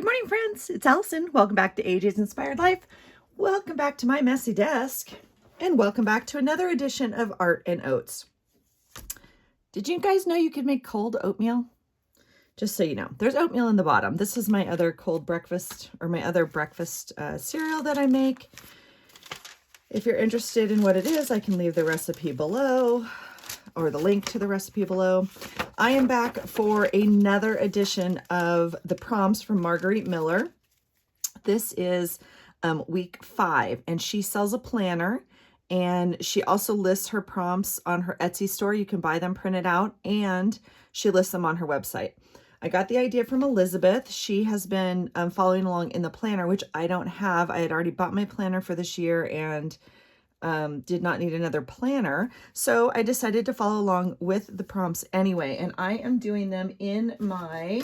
Good morning, friends. It's Allison. Welcome back to AJ's Inspired Life. Welcome back to my messy desk. And welcome back to another edition of Art and Oats. Did you guys know you could make cold oatmeal? Just so you know, there's oatmeal in the bottom. This is my other cold breakfast, or my other breakfast cereal that I make. If you're interested in what it is, I can leave the recipe below, or the link to the recipe below. I am back for another edition of the prompts from Margarete Miller. This is week 5, and she sells a planner, and she also lists her prompts on her Etsy store. You can buy them printed out, and she lists them on her website. I got the idea from Elizabeth. She has been following along in the planner, which I don't have. I had already bought my planner for this year and did not need another planner. So I decided to follow along with the prompts anyway. And I am doing them in my,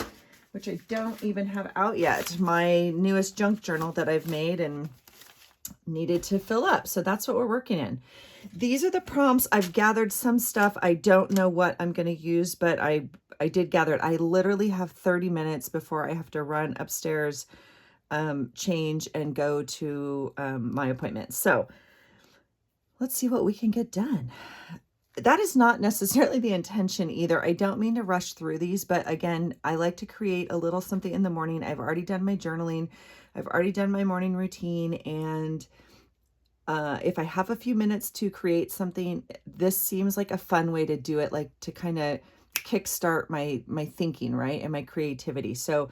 which I don't even have out yet, my newest junk journal that I've made and needed to fill up. So that's what we're working in. These are the prompts. I've gathered some stuff. I don't know what I'm going to use, but I did gather it. I literally have 30 minutes before I have to run upstairs, change, and go to my appointment. So let's see what we can get done. That is not necessarily the intention either. I don't mean to rush through these, but again, I like to create a little something in the morning. I've already done my journaling. I've already done my morning routine. And if I have a few minutes to create something, this seems like a fun way to do it, like to kind of kickstart my thinking, right? And my creativity. So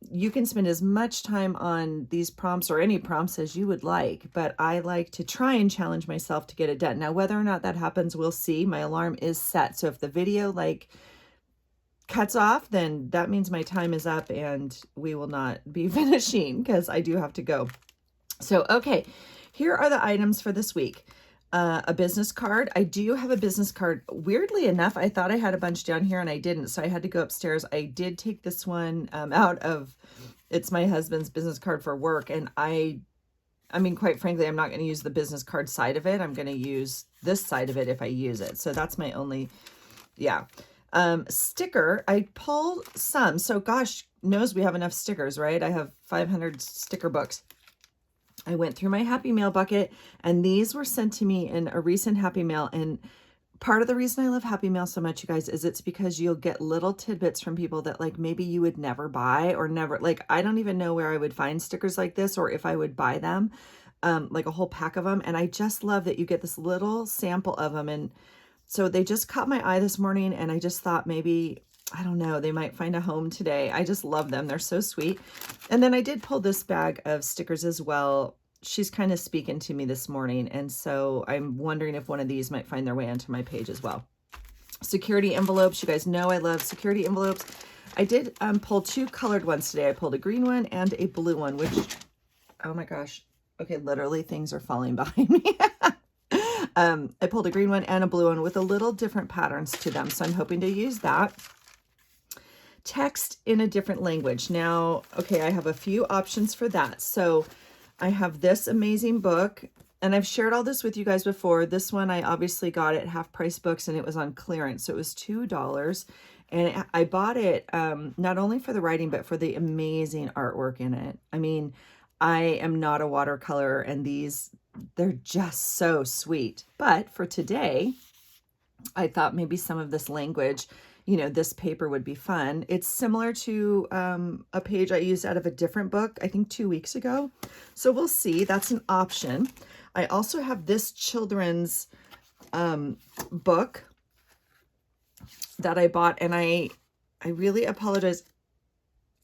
you can spend as much time on these prompts or any prompts as you would like, but I like to try and challenge myself to get it done. Now, whether or not that happens, we'll see. My alarm is set. So if the video cuts off, then that means my time is up and we will not be finishing because I do have to go. So, okay, here are the items for this week. A business card. I do have a business card. Weirdly enough, I thought I had a bunch down here and I didn't. So I had to go upstairs. I did take this one out of, it's my husband's business card for work. And I mean, quite frankly, I'm not going to use the business card side of it. I'm going to use this side of it if I use it. So that's my only, yeah. Sticker. I pulled some. So gosh knows we have enough stickers, right? I have 500 sticker books. I went through my Happy Mail bucket, and these were sent to me in a recent Happy Mail. And part of the reason I love Happy Mail so much, you guys, is it's because you'll get little tidbits from people that like maybe you would never buy or never, like, I don't even know where I would find stickers like this or if I would buy them, like a whole pack of them. And I just love that you get this little sample of them. And so they just caught my eye this morning, and I just thought maybe, I don't know, they might find a home today. I just love them. They're so sweet. And then I did pull this bag of stickers as well. She's kind of speaking to me this morning. And so I'm wondering if one of these might find their way onto my page as well. Security envelopes. You guys know I love security envelopes. I did pull 2 colored ones today. I pulled a green one and a blue one, which, oh my gosh. Okay, literally things are falling behind me. I pulled a green one and a blue one with a little different patterns to them. So I'm hoping to use that. Text in a different language. Now, okay, I have a few options for that. So I have this amazing book, and I've shared all this with you guys before. This one I obviously got at Half Price Books, and it was on clearance. So it was $2. And I bought it not only for the writing, but for the amazing artwork in it. I mean, I am not a watercolor, and these, they're just so sweet. But for today, I thought maybe some of this language, you know, this paper would be fun. It's similar to a page I used out of a different book, I think 2 weeks ago. So we'll see. That's an option. I also have this children's book that I bought, and I really apologize.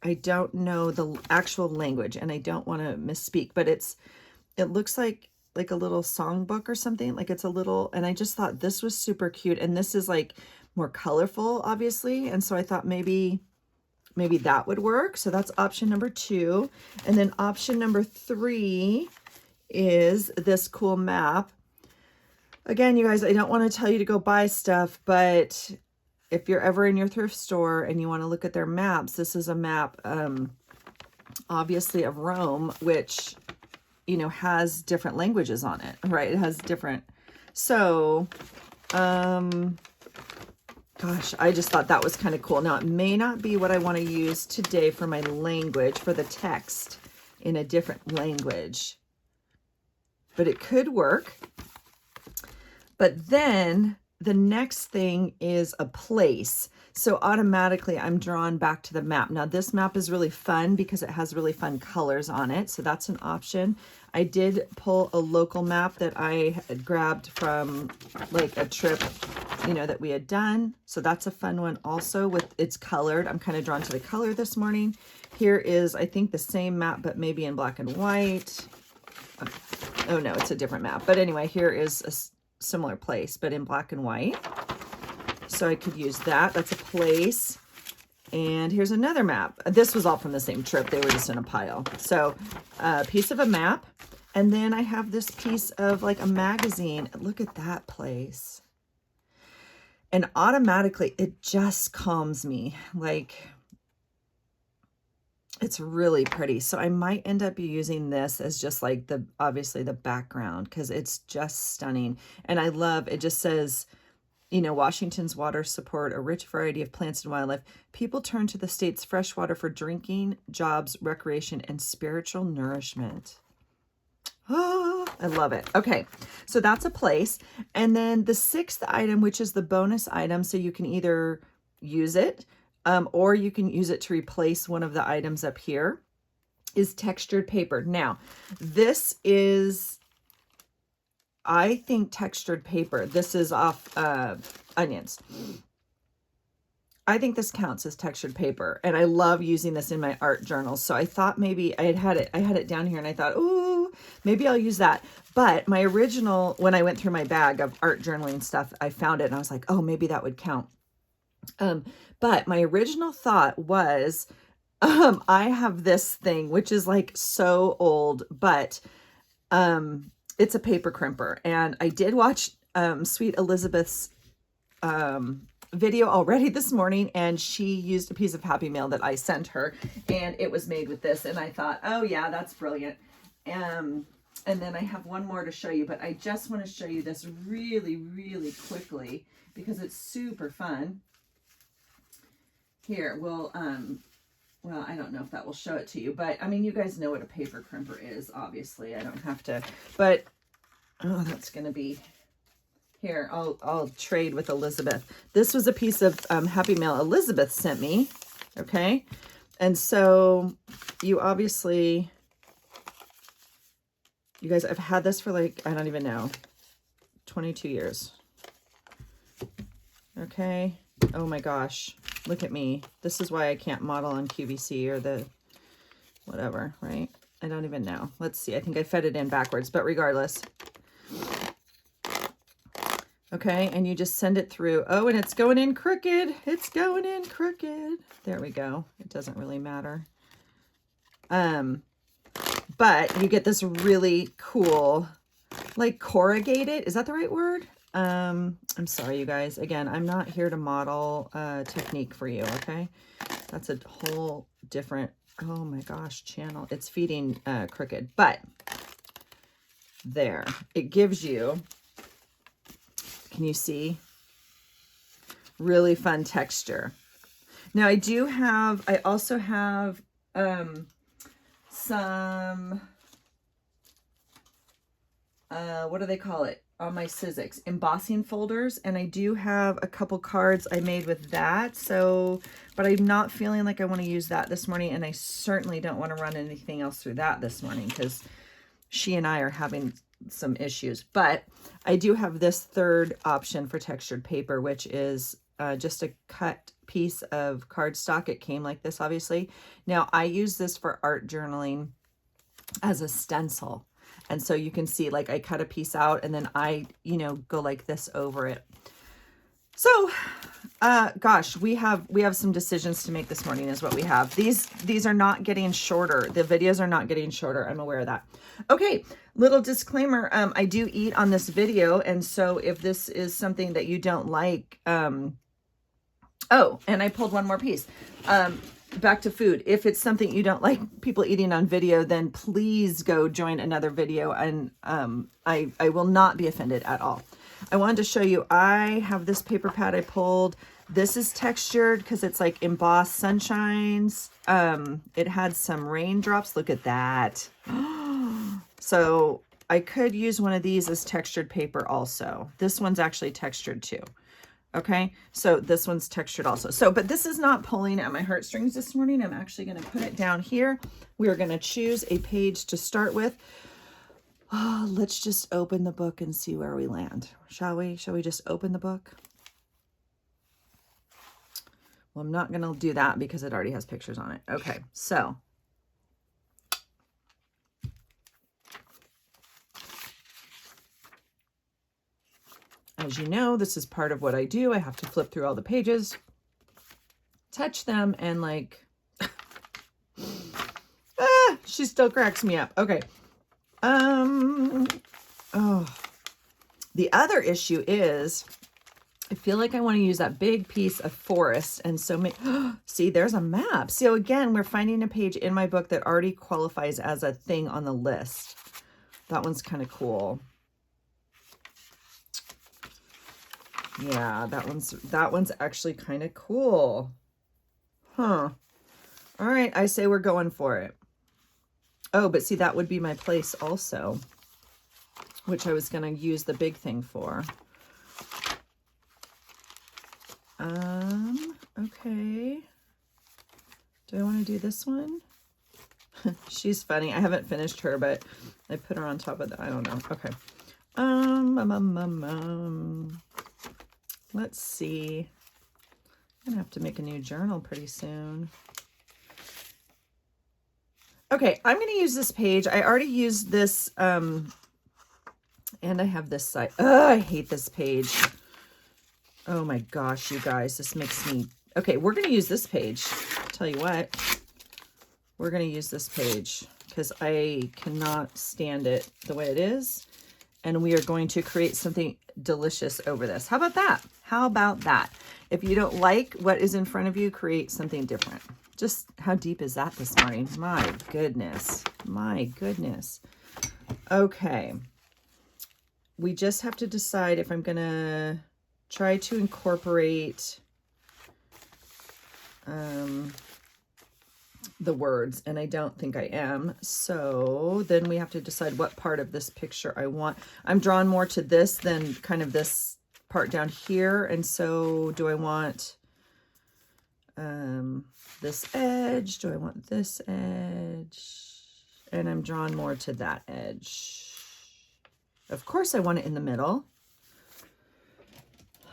I don't know the actual language, and I don't want to misspeak, but it looks like a little songbook or something. Like it's a little, and I just thought this was super cute. And this is like more colorful, obviously. And so I thought maybe that would work. So that's option number 2. And then option number 3 is this cool map. Again, you guys, I don't want to tell you to go buy stuff, but if you're ever in your thrift store and you want to look at their maps, this is a map, obviously of Rome, which, you know, has different languages on it, right? It has different, so, gosh, I just thought that was kind of cool. Now, it may not be what I want to use today for my language, for the text in a different language, but it could work. But then the next thing is a place. So automatically I'm drawn back to the map. Now this map is really fun because it has really fun colors on it. So that's an option. I did pull a local map that I had grabbed from like a trip, you know, that we had done. So that's a fun one also with it's colored. I'm kind of drawn to the color this morning. Here is, I think, the same map, but maybe in black and white. Oh no, it's a different map. But anyway, here is a similar place, but in black and white. So I could use that. That's a place. And here's another map. This was all from the same trip. They were just in a pile. So a piece of a map. And then I have this piece of like a magazine. Look at that place. And automatically it just calms me. Like, it's really pretty. So I might end up using this as just like the, obviously the background, because it's just stunning. And I love, it just says, you know, Washington's waters support a rich variety of plants and wildlife. People turn to the state's fresh water for drinking, jobs, recreation, and spiritual nourishment. Oh, I love it. Okay, so that's a place. And then the sixth item, which is the bonus item, so you can either use it or you can use it to replace one of the items up here, is textured paper. Now, this is, I think, textured paper. This is off Onions. I think this counts as textured paper, and I love using this in my art journals. So I thought maybe I had it down here, and I thought, oh, maybe I'll use that. But my original, when I went through my bag of art journaling stuff, I found it, and I was like, oh, maybe that would count. But my original thought was, I have this thing, which is like so old, but it's a paper crimper. And I did watch Sweet Elizabeth's video already this morning, and she used a piece of Happy Mail that I sent her, and it was made with this. And I thought, oh yeah, that's brilliant. And then I have one more to show you, but I just want to show you this really, really quickly because it's super fun. Here, well, I don't know if that will show it to you, but I mean, you guys know what a paper crimper is, obviously. I don't have to, but, oh, that's going to be, here, I'll trade with Elizabeth. This was a piece of Happy Mail Elizabeth sent me, okay? And so you obviously, you guys, I've had this for like, I don't even know, 22 years. Okay. Oh my gosh. Look at me. This is why I can't model on QVC or the whatever, right? I don't even know. Let's see. I think I fed it in backwards, but regardless. Okay, and you just send it through. Oh, and it's going in crooked. It's going in crooked. There we go. It doesn't really matter. But you get this really cool, like corrugated. Is that the right word? I'm sorry, you guys. Again, I'm not here to model technique for you, okay? That's a whole different, oh my gosh, channel. It's feeding crooked, but there. It gives you, can you see? Really fun texture. Now I also have some, what do they call it? On my Sizzix embossing folders, and I do have a couple cards I made with that. So, but I'm not feeling like I want to use that this morning, and I certainly don't want to run anything else through that this morning because she and I are having some issues. But I do have this third option for textured paper, which is just a cut piece of cardstock. It came like this, obviously. Now I use this for art journaling as a stencil. And so you can see, like, I cut a piece out and then I, you know, go like this over it. So, gosh, we have some decisions to make this morning is what we have. These are not getting shorter. The videos are not getting shorter. I'm aware of that. Okay, little disclaimer. I do eat on this video. And so if this is something that you don't like, oh, and I pulled one more piece. Back to food. If it's something you don't like people eating on video, then please go join another video, and I will not be offended at all. I wanted to show you, I have this paper pad I pulled. This is textured because it's like embossed sunshines. It had some raindrops. Look at that. So I could use one of these as textured paper also. This one's actually textured too. Okay, so this one's textured also. So, but this is not pulling at my heartstrings this morning. I'm actually going to put it down here. We are going to choose a page to start with. Oh, let's just open the book and see where we land. Shall we? Shall we just open the book? Well, I'm not going to do that because it already has pictures on it. Okay, so as you know, this is part of what I do. I have to flip through all the pages, touch them, and like, she still cracks me up. Okay. Oh, the other issue is I feel like I want to use that big piece of forest. And so, see, there's a map. So again, we're finding a page in my book that already qualifies as a thing on the list. That one's kind of cool. Yeah, that one's actually kind of cool. Huh. All right, I say we're going for it. Oh, but see, that would be my place also, which I was going to use the big thing for. Okay. Do I want to do this one? She's funny. I haven't finished her, but I put her on top of that. I don't know. Okay. Let's see. I'm gonna have to make a new journal pretty soon. Okay, I'm gonna use this page. I already used this, and I have this side. Oh, I hate this page. Oh my gosh, you guys, this makes me... Okay, we're gonna use this page. Tell you what, we're gonna use this page because I cannot stand it the way it is. And we are going to create something delicious over this. How about that? How about that? If you don't like what is in front of you, create something different. Just how deep is that this morning? My goodness. My goodness. Okay. We just have to decide if I'm going to try to incorporate the words, and I don't think I am. So then we have to decide what part of this picture I want. I'm drawn more to this than kind of this part down here. And so do I want this edge? Do I want this edge? And I'm drawn more to that edge. Of course I want it in the middle.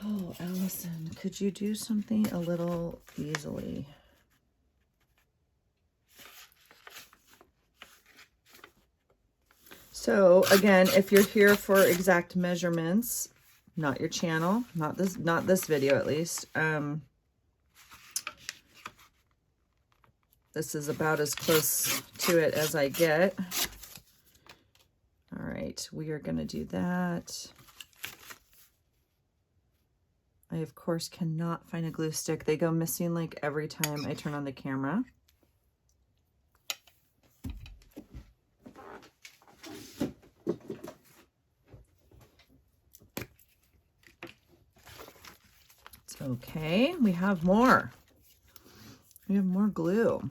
Oh, Allison, could you do something a little easily? So again, if you're here for exact measurements, not your channel, not this video at least. This is about as close to it as I get. All right, we are going to do that. I, of course, cannot find a glue stick. They go missing like every time I turn on the camera. It's okay. We have more. We have more glue.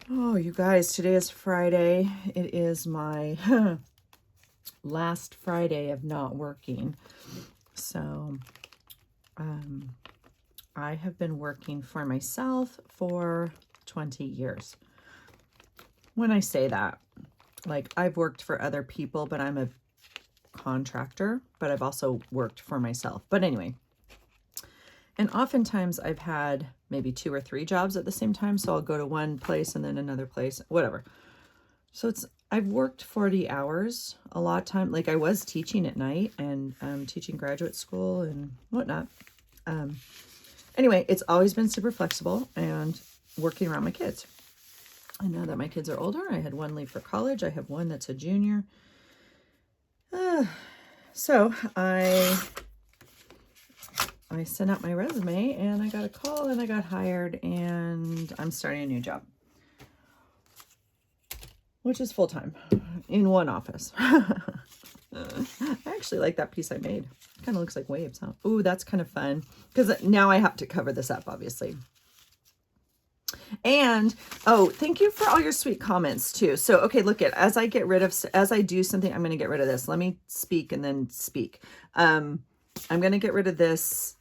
Oh, you guys, today is Friday. It is my last Friday of not working. So I have been working for myself for 20 years. When I say that, like I've worked for other people, but I'm a contractor, but I've also worked for myself. But anyway, and oftentimes I've had maybe 2 or 3 jobs at the same time. So I'll go to one place and then another place, whatever. So I've worked 40 hours a lot of time. Like I was teaching at night and teaching graduate school and whatnot. Anyway, it's always been super flexible and working around my kids. And now that my kids are older, I had one leave for college. I have one that's a junior. So I sent out my resume and I got a call and I got hired and I'm starting a new job, which is full-time in one office. I actually like that piece I made. Kind of looks like waves, huh? Ooh, that's kind of fun. Because now I have to cover this up, obviously. And, oh, thank you for all your sweet comments too. So, okay, look at, as I do something, I'm going to get rid of this. Let me speak and then speak. I'm going to get rid of this,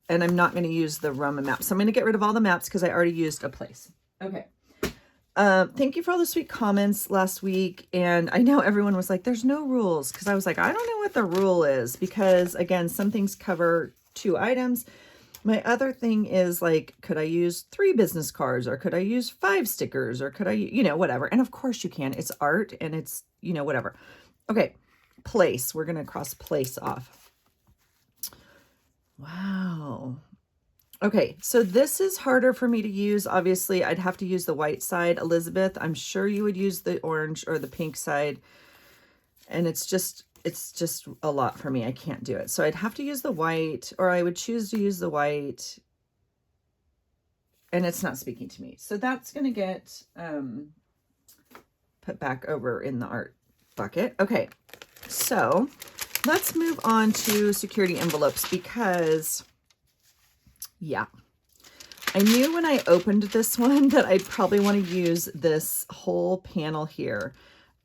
and I'm not going to use the Roma map. So I'm going to get rid of all the maps because I already used a place. Okay. Thank you for all the sweet comments last week. And I know everyone was like, there's no rules. Because I was like, I don't know what the rule is. Because again, some things cover 2 items. My other thing is like, could I use 3 business cards, or could I use 5 stickers, or could I, you know, whatever. And of course you can. It's art and it's, you know, whatever. Okay. Place. We're going to cross place off. Wow. Okay, so this is harder for me to use. Obviously, I'd have to use the white side. Elizabeth, I'm sure you would use the orange or the pink side. And it's just a lot for me. I can't do it. So I'd have to use the white, or I would choose to use the white. And it's not speaking to me. So that's going to get put back over in the art bucket. Okay, so let's move on to security envelopes because... yeah, I knew when I opened this one that I'd probably want to use this whole panel here.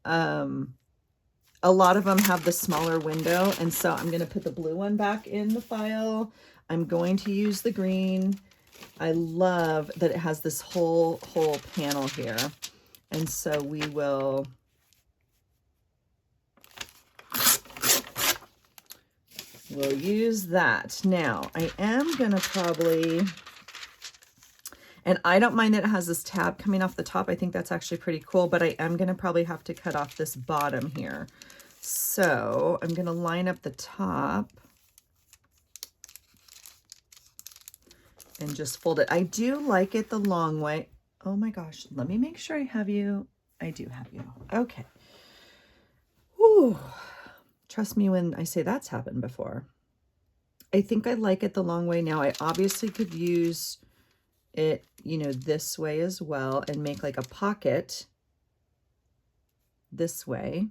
A lot of them have the smaller window, and so I'm going to put the blue one back in the file. I'm going to use the green. I love that it has this whole panel here. And so we will... we'll use that. Now, I am going to probably... and I don't mind that it has this tab coming off the top. I think that's actually pretty cool, but I am going to probably have to cut off this bottom here. So I'm going to line up the top and just fold it. I do like it the long way. Oh my gosh, let me make sure I have you. I do have you. Okay. Whew. Trust me when I say that's happened before. I think I like it the long way. Now I obviously could use it, you know, this way as well and make like a pocket this way.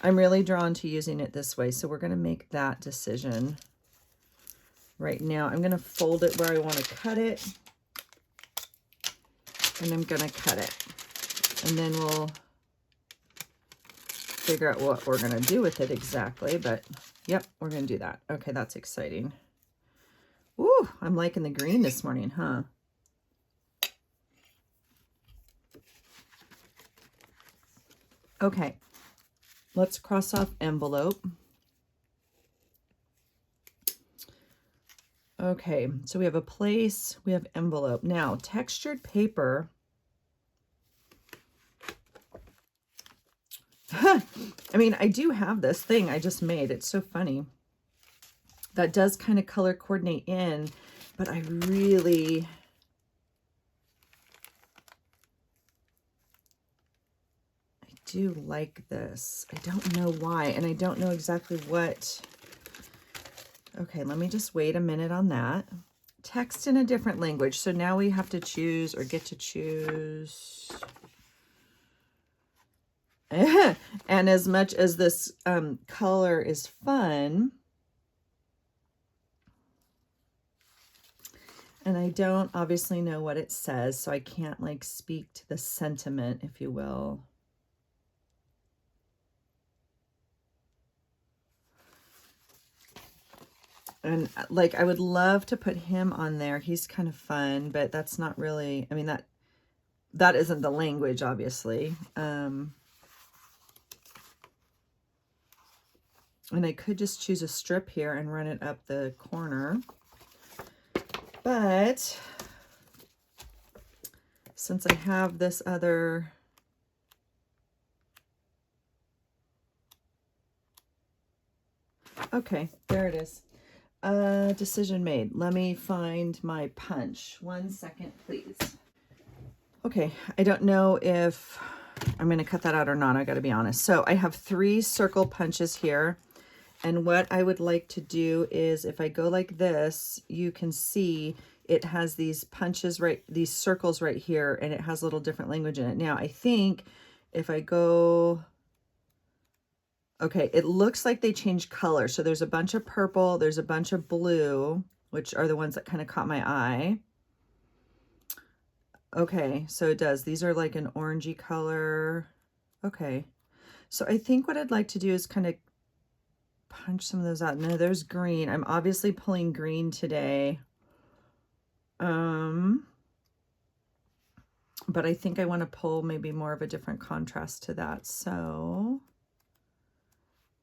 I'm really drawn to using it this way. So we're going to make that decision right now. I'm going to fold it where I want to cut it. And I'm going to cut it. And then we'll figure out what we're going to do with it exactly. But yep, we're going to do that. Okay, that's exciting. Ooh, I'm liking the green this morning, huh? Okay, let's cross off envelope. Okay, so we have a place, we have envelope. Now, textured paper. I mean, I do have this thing I just made. It's so funny. That does kind of color coordinate in, but I really... do like this. I don't know why, and I don't know exactly what. Okay, let me just wait a minute on that. Text in a different language. So now we have to choose, or get to choose. And as much as this color is fun, and I don't obviously know what it says, so I can't like speak to the sentiment, if you will. And like, I would love to put him on there. He's kind of fun, but that's not really, I mean, that isn't the language, obviously. And I could just choose a strip here and run it up the corner. But since I have this other... okay, there it is. Decision made. Let me find my punch. 1 second, please. Okay, I don't know if I'm going to cut that out or not. I got to be honest. So I have 3 circle punches here. And what I would like to do is, if I go like this, you can see it has these punches right, these circles right here, and it has a little different language in it. Now, I think if I go Okay, it looks like they changed color. So there's a bunch of purple, there's a bunch of blue, which are the ones that kind of caught my eye. Okay, so it does. These are like an orangey color. Okay, so I think what I'd like to do is kind of punch some of those out. No, there's green. I'm obviously pulling green today. But I think I want to pull maybe more of a different contrast to that. So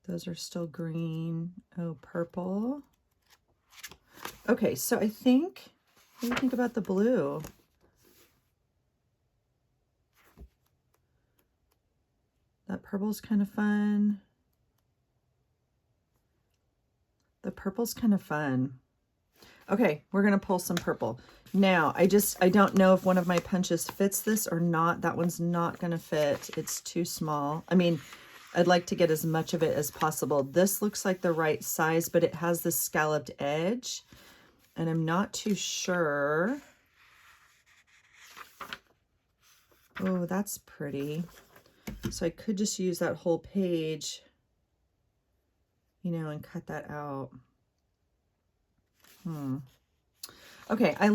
those are still green. Oh, purple. Okay, so I think, what do you think about the blue? That purple's kind of fun. The purple's kind of fun. Okay, we're going to pull some purple. Now, I don't know if one of my punches fits this or not. That one's not going to fit. It's too small. I mean, I'd like to get as much of it as possible. This looks like the right size, but it has this scalloped edge, and I'm not too sure. Oh, that's pretty. So I could just use that whole page, you know, and cut that out. Okay, I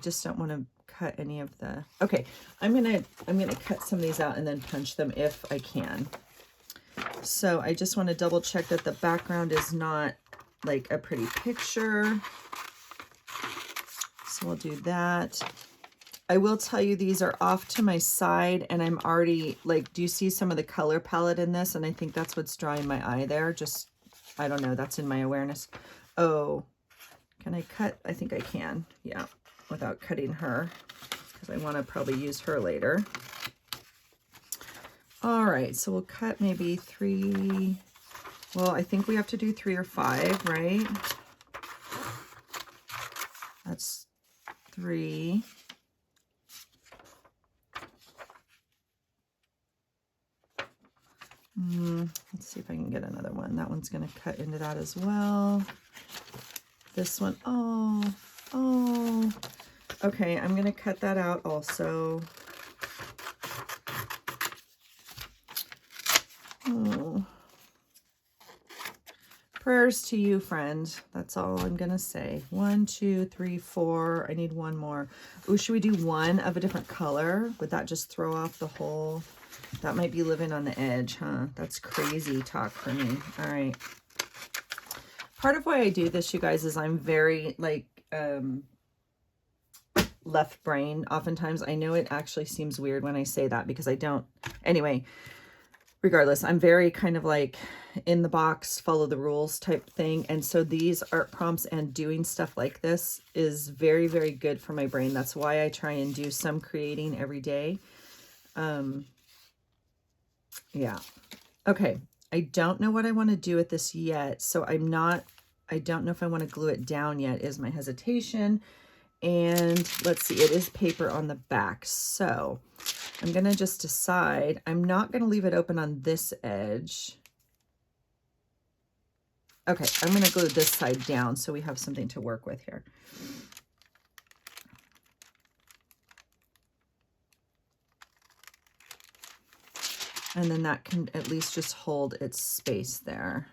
just don't want to cut any of the, okay, I'm gonna cut some of these out and then punch them if I can. So I just want to double check that the background is not like a pretty picture. So we'll do that. I will tell you, these are off to my side, and I'm already, like, do you see some of the color palette in this? And I think that's what's drawing my eye there. Just, I don't know, that's in my awareness. Oh, can I cut? I think I can, yeah, without cutting her, because I want to probably use her later. All right, so we'll cut maybe 3. Well, I think we have to do 3 or 5, right? That's 3. Let's see if I can get another one. That one's going to cut into that as well. This one, oh. Okay, I'm going to cut that out also. Oh. Prayers to you, friend. That's all I'm going to say. 1, 2, 3, 4. I need one more. Ooh, should we do one of a different color? Would that just throw off the whole? That might be living on the edge, huh? That's crazy talk for me. All right. Part of why I do this, you guys, is I'm very, like, left brain. Oftentimes, I know it actually seems weird when I say that because I don't. Anyway, regardless, I'm very kind of like in the box, follow the rules type thing. And so these art prompts and doing stuff like this is very, very good for my brain. That's why I try and do some creating every day. Yeah. Okay. I don't know what I want to do with this yet. So I don't know if I want to glue it down yet is my hesitation. And let's see, it is paper on the back. So I'm going to just decide. I'm not going to leave it open on this edge. Okay. I'm going to glue this side down so we have something to work with here. And then that can at least just hold its space there.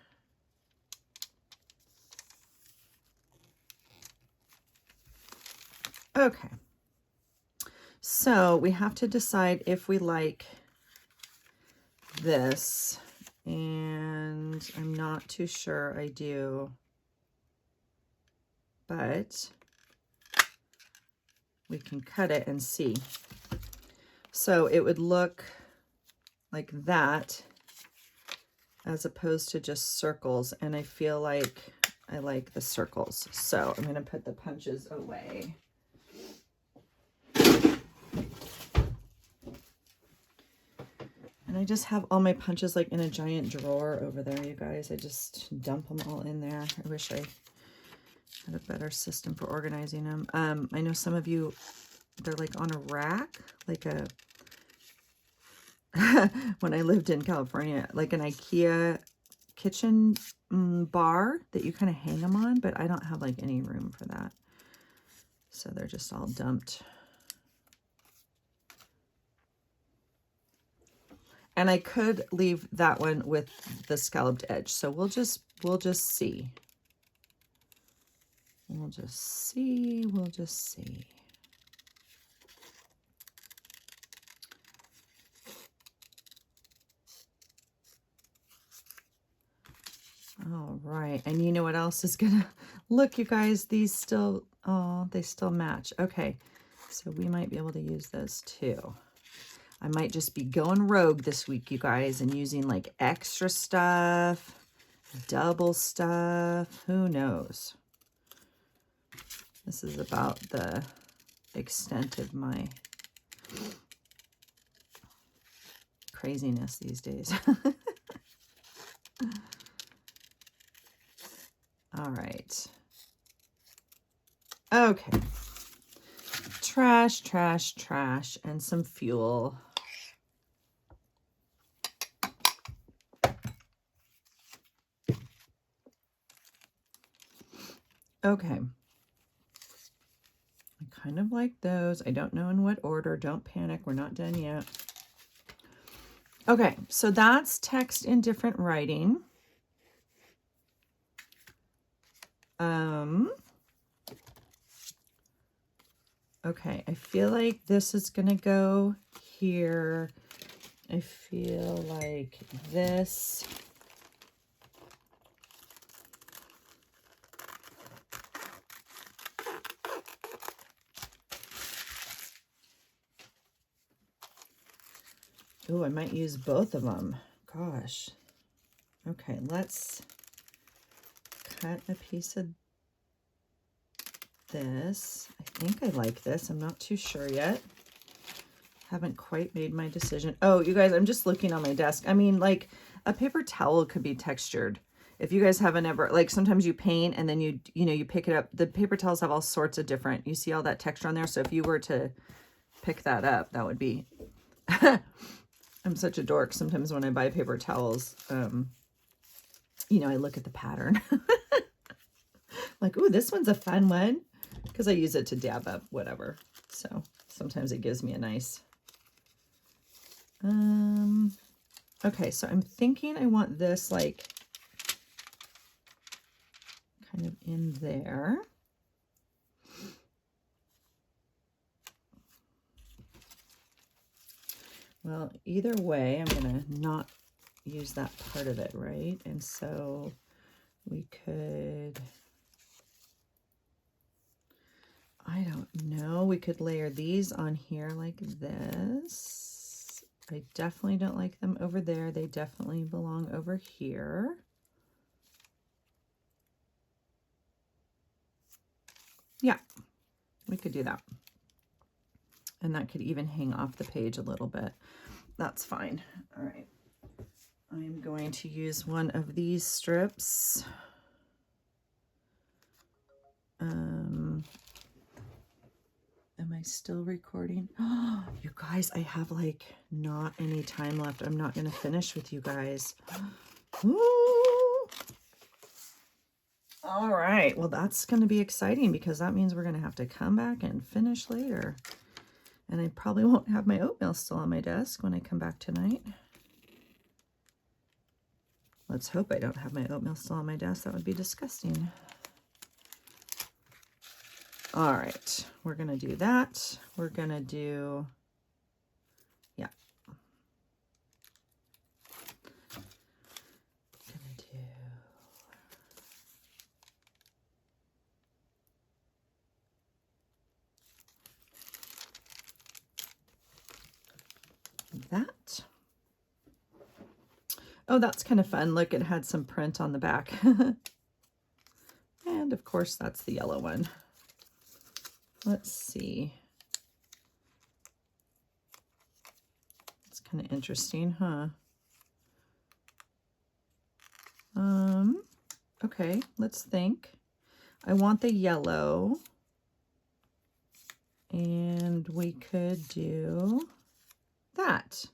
Okay. So we have to decide if we like this, and I'm not too sure I do, but we can cut it and see. So it would look like that as opposed to just circles, and I feel like I like the circles. So I'm going to put the punches away. And I just have all my punches like in a giant drawer over there, you guys. I just dump them all in there. I wish I had a better system for organizing them. I know some of you, they're like on a rack, like a, when I lived in California, like an IKEA kitchen bar that you kind of hang them on, but I don't have like any room for that. So they're just all dumped. And I could leave that one with the scalloped edge. So we'll just see. We'll just see. We'll just see. All right. And you know what else is gonna look, you guys, these still, oh, they still match. Okay. So we might be able to use those too. I might just be going rogue this week, you guys, and using like extra stuff, double stuff, who knows? This is about the extent of my craziness these days. All right. Okay. Trash, trash, trash, and some fuel. Okay. I kind of like those. I don't know in what order. Don't panic. We're not done yet. Okay, so that's text in different writing. Okay, I feel like this is going to go here. I feel like this. Oh, I might use both of them. Gosh. Okay, let's cut a piece of this. I think I like this. I'm not too sure yet. Haven't quite made my decision. Oh, you guys, I'm just looking on my desk. I mean, like a paper towel could be textured. If you guys haven't ever, like sometimes you paint and then you pick it up. The paper towels have all sorts of different, you see all that texture on there. So if you were to pick that up, that would be, I'm such a dork. Sometimes when I buy paper towels, you know, I look at the pattern. Like, ooh, this one's a fun one. Because I use it to dab up whatever. So sometimes it gives me a nice... Okay, so I'm thinking I want this like kind of in there. Well, either way, I'm going to not use that part of it, right? And so we could... I don't know. We could layer these on here like this. I definitely don't like them over there. They definitely belong over here. Yeah, we could do that. And that could even hang off the page a little bit. That's fine. All right. I'm going to use one of these strips. Am I still recording? Oh, you guys, I have like not any time left. I'm not going to finish with you guys. Ooh. All right. Well, that's going to be exciting because that means we're going to have to come back and finish later. And I probably won't have my oatmeal still on my desk when I come back tonight. Let's hope I don't have my oatmeal still on my desk. That would be disgusting. All right, we're going to do that. We're going to do, yeah. Gonna do that. Oh, that's kind of fun. Look, it had some print on the back. And of course, that's the yellow one. Let's see. It's kind of interesting, huh? Okay, let's think. I want the yellow. And we could do that.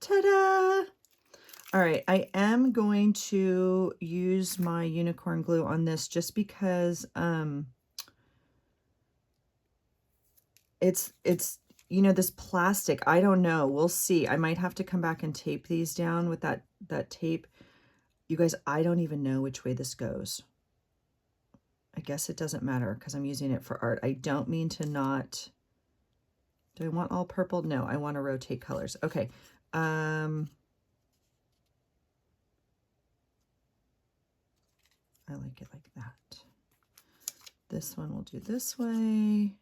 Ta-da! All right, I am going to use my unicorn glue on this just because it's you know, this plastic, I don't know. We'll see. I might have to come back and tape these down with that tape. You guys, I don't even know which way this goes. I guess it doesn't matter because I'm using it for art. I don't mean to not. Do I want all purple? No, I want to rotate colors. Okay. I like it like that. This one we'll do this way.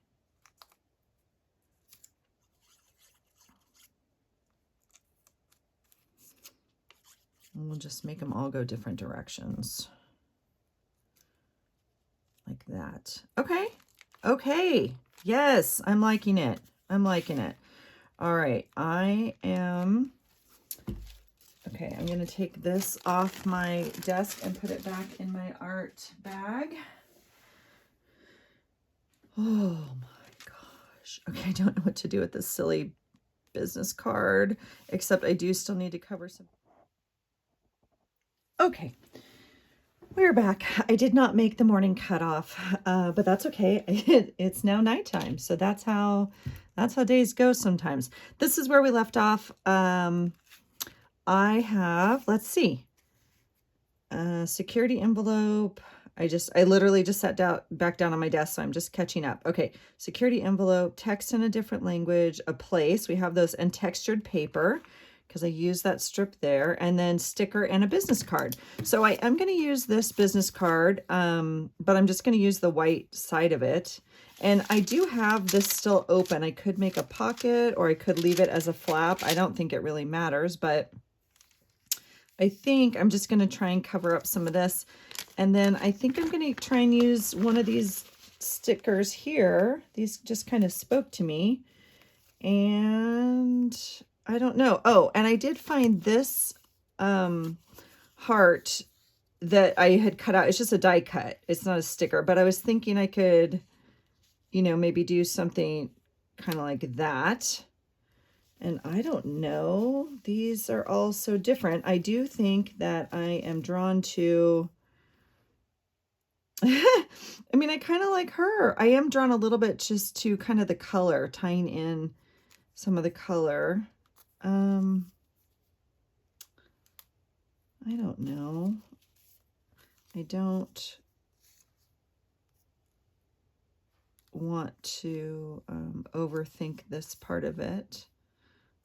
And we'll just make them all go different directions. Like that. Okay. Okay. Yes, I'm liking it. I'm liking it. All right. Okay, I'm going to take this off my desk and put it back in my art bag. Oh my gosh. Okay, I don't know what to do with this silly business card, except I do still need to cover some. Okay, we're back. I did not make the morning cutoff, but that's okay. It's now nighttime, so that's how days go sometimes. This is where we left off. I have, let's see, security envelope. I literally just sat back down on my desk, so I'm just catching up. Okay, security envelope, text in a different language, a place. We have those, and textured paper, because I use that strip there, and then sticker and a business card. So I am going to use this business card, but I'm just going to use the white side of it. And I do have this still open. I could make a pocket, or I could leave it as a flap. I don't think it really matters, but I think I'm just going to try and cover up some of this. And then I think I'm going to try and use one of these stickers here. These just kind of spoke to me. And I don't know. Oh, and I did find this heart that I had cut out. It's just a die cut. It's not a sticker. But I was thinking I could, you know, maybe do something kind of like that. And I don't know. These are all so different. I do think that I am drawn to... I mean, I kind of like her. I am drawn a little bit just to kind of the color, tying in some of the color. I don't know. I don't want to overthink this part of it.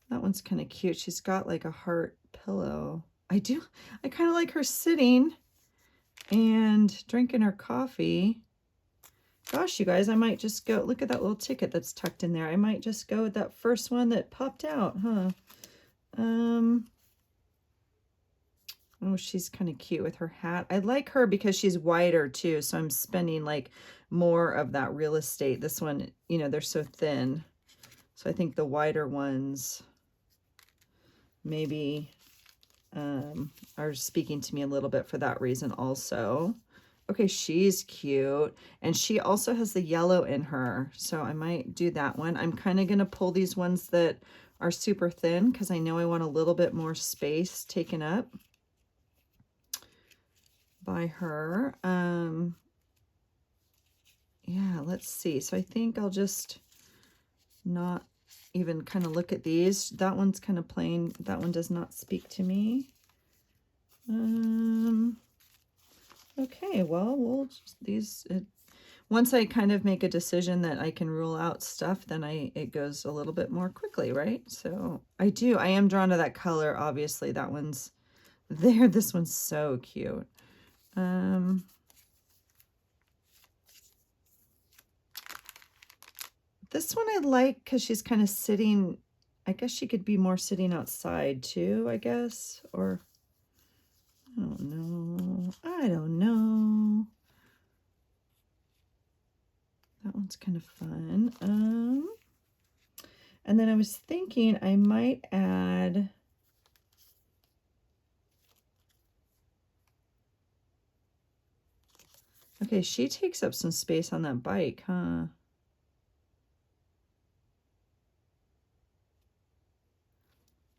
That one's kind of cute. She's got like a heart pillow. I kind of like her sitting and drinking her coffee. Gosh, you guys, I might just go, look at that little ticket that's tucked in there. I might just go with that first one that popped out, huh? Oh, she's kind of cute with her hat. I like her because she's wider too, so I'm spending like more of that real estate. This one, you know, they're so thin. So I think the wider ones maybe are speaking to me a little bit for that reason also. Okay, she's cute. And she also has the yellow in her, so I might do that one. I'm kind of going to pull these ones that are super thin because I know I want a little bit more space taken up by her. Yeah, let's see. So I think I'll just not even kind of look at these. That one's kind of plain. That one does not speak to me. Okay, well, we'll just, once I kind of make a decision that I can rule out stuff, then it goes a little bit more quickly, right? So I am drawn to that color. Obviously, that one's there. This one's so cute. This one I like because she's kind of sitting, I guess she could be more sitting outside too, I guess, or I don't know. I don't know. That one's kind of fun. And then I was thinking I might add, okay, she takes up some space on that bike, huh?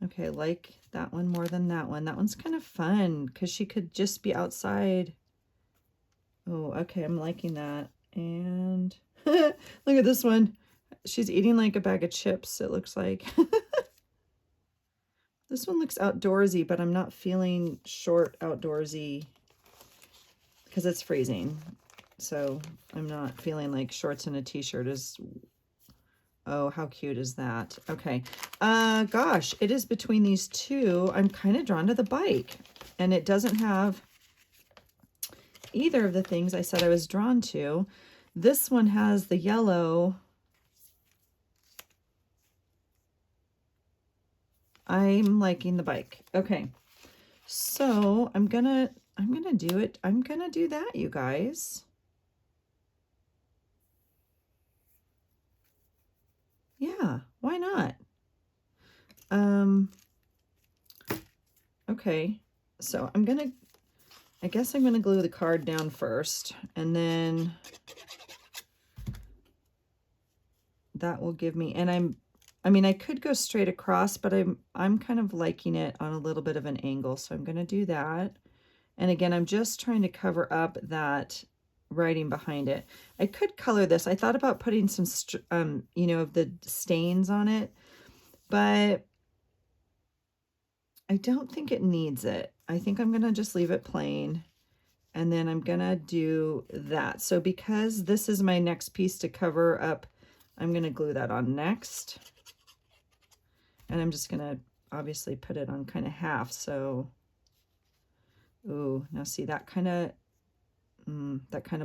Okay, I like that one more than that one. That one's kind of fun because she could just be outside. Oh, okay, I'm liking that. And look at this one. She's eating like a bag of chips, it looks like. This one looks outdoorsy, but I'm not feeling short outdoorsy because it's freezing. So I'm not feeling like shorts and a t-shirt is, oh, how cute is that? Okay. Gosh, it is between these two. I'm kind of drawn to the bike, and it doesn't have either of the things I said I was drawn to. This one has the yellow. I'm liking the bike. Okay. So I'm gonna do it. I'm gonna do that, you guys. Yeah, why not? Okay. So I guess I'm gonna glue the card down first, and then that will give me, and I mean, I could go straight across, but I'm kind of liking it on a little bit of an angle, so I'm gonna do that. And again, I'm just trying to cover up that writing behind it. I could color this. I thought about putting some, you know, of the stains on it, but I don't think it needs it. I think I'm gonna just leave it plain, and then I'm gonna do that. So because this is my next piece to cover up, I'm gonna glue that on next. And I'm just gonna obviously put it on kind of half, so, ooh, now see, that kind of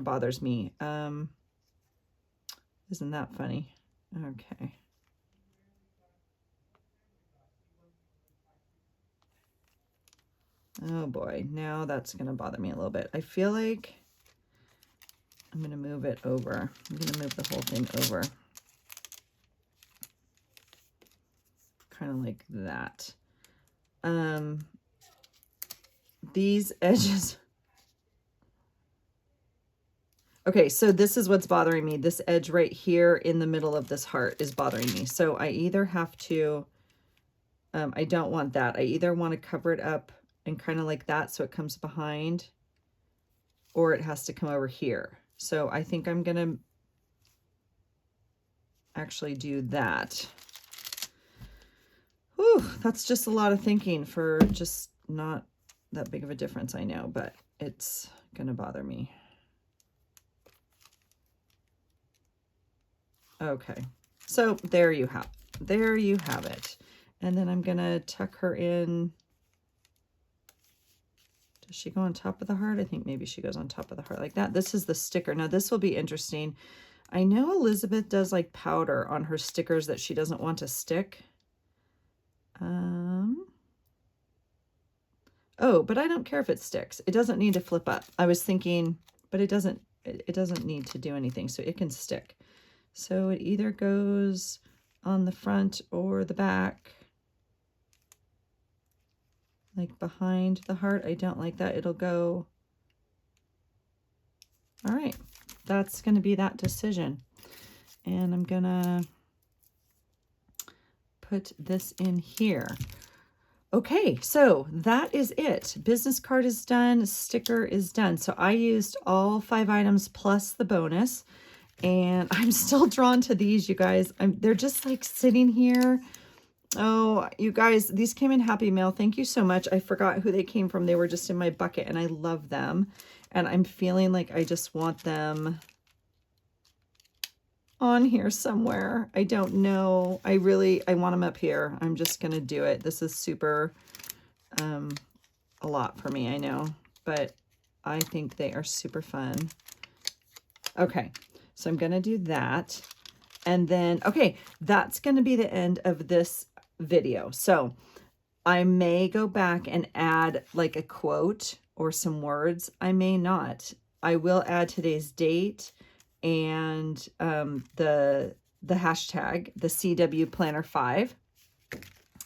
bothers me. Isn't that funny? Okay. Oh boy, now that's gonna bother me a little bit. I feel like I'm gonna move it over. I'm gonna move the whole thing over. Kind of like that. These edges. Okay, so this is what's bothering me. This edge right here in the middle of this heart is bothering me. So I either have to, I don't want that. I either want to cover it up and kind of like that so it comes behind, or it has to come over here. So I think I'm going to actually do that. Whew, that's just a lot of thinking for just not that big of a difference, I know, but it's going to bother me. Okay, so there you have it. And then I'm gonna tuck her in. Does she go on top of the heart? I think maybe she goes on top of the heart like that. This is the sticker. Now this will be interesting. I know Elizabeth does like powder on her stickers that she doesn't want to stick. Oh, but I don't care if it sticks. It doesn't need to flip up. I was thinking, but it doesn't need to do anything, so it can stick. So it either goes on the front or the back, like behind the heart. I don't like that. It'll go. All right, that's going to be that decision. And I'm going to put this in here. Okay, so that is it. Business card is done. Sticker is done. So I used all 5 items plus the bonus. And I'm still drawn to these, you guys. They're just like sitting here. Oh, you guys, these came in Happy Mail. Thank you so much. I forgot who they came from. They were just in my bucket, and I love them. And I'm feeling like I just want them on here somewhere. I don't know. I want them up here. I'm just going to do it. This is super, a lot for me, I know, but I think they are super fun. Okay. So I'm going to do that. And then, okay, that's going to be the end of this video. So I may go back and add like a quote or some words. I may not. I will add today's date and the hashtag, the CW Planner 5.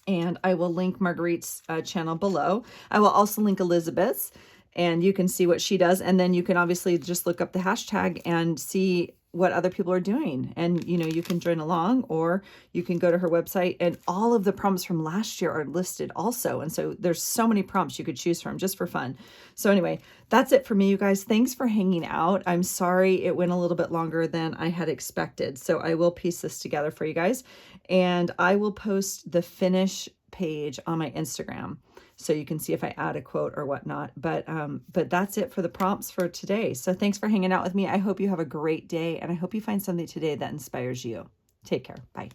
And I will link Margarete's channel below. I will also link Elizabeth's, and you can see what she does. And then you can obviously just look up the hashtag and see what other people are doing. And, you know, you can join along, or you can go to her website, and all of the prompts from last year are listed also. And so there's so many prompts you could choose from just for fun. So anyway, that's it for me, you guys. Thanks for hanging out. I'm sorry it went a little bit longer than I had expected. So I will piece this together for you guys, and I will post the finish page on my Instagram, so you can see if I add a quote or whatnot. But that's it for the prompts for today. So thanks for hanging out with me. I hope you have a great day, and I hope you find something today that inspires you. Take care. Bye.